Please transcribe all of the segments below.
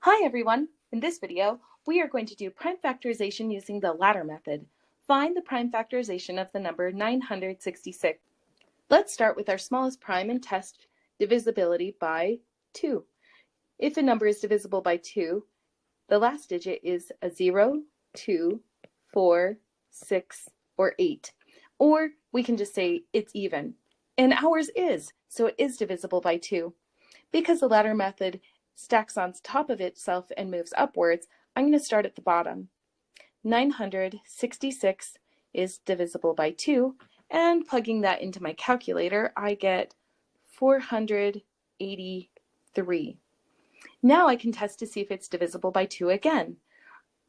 Hi everyone! In this video, we are going to do prime factorization using the ladder method. Find the prime factorization of the number 966. Let's start with our smallest prime and test divisibility by 2. If a number is divisible by 2, the last digit is a 0, 2, 4, 6, or 8. Or we can just say it's even. And ours is, so it is divisible by 2. Because the ladder method stacks on top of itself and moves upwards, I'm going to start at the bottom. 966 is divisible by 2, and plugging that into my calculator, I get 483. Now I can test to see if it's divisible by 2 again.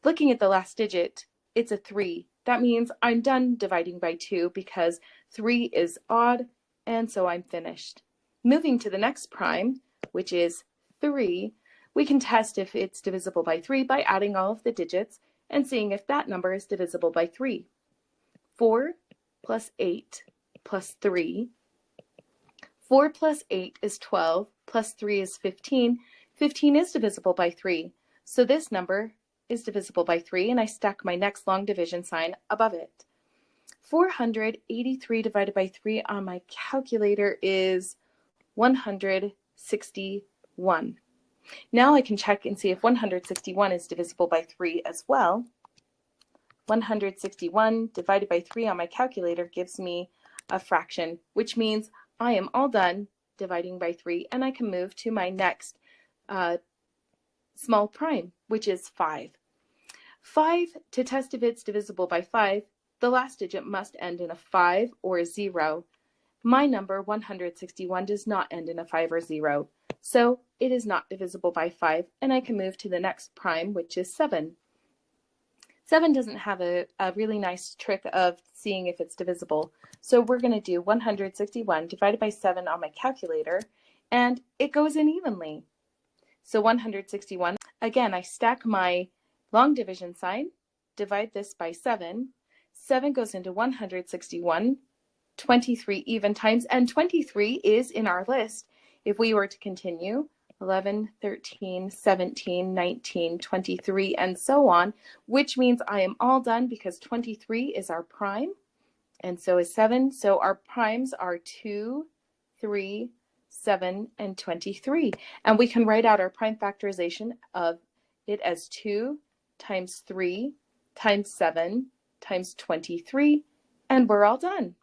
Looking at the last digit, it's a 3. That means I'm done dividing by 2 because 3 is odd, and so I'm finished. Moving to the next prime, which is 3, we can test if it's divisible by 3 by adding all of the digits and seeing if that number is divisible by 3. 4 plus 8 plus 3. 4 plus 8 is 12, plus 3 is 15. 15 is divisible by 3, so this number is divisible by 3, and I stack my next long division sign above it. 483 divided by 3 on my calculator is 161. Now I can check and see if 161 is divisible by 3 as well. 161 divided by 3 on my calculator gives me a fraction, which means I am all done dividing by 3, and I can move to my next small prime, which is 5. 5, to test if it's divisible by 5, the last digit must end in a 5 or a 0. My number 161 does not end in a 5 or 0, so it is not divisible by 5, and I can move to the next prime, which is 7. 7 doesn't have a really nice trick of seeing if it's divisible, so we're going to do 161 divided by 7 on my calculator, and it goes in evenly. So 161, again, I stack my long division sign, divide this by 7. 7 goes into 161, 23 even times, and 23 is in our list. If we were to continue, 11, 13, 17, 19, 23, and so on, which means I am all done because 23 is our prime, and so is 7. So our primes are 2, 3, 7, and 23. And we can write out our prime factorization of it as 2 times 3 times 7 times 23, and we're all done.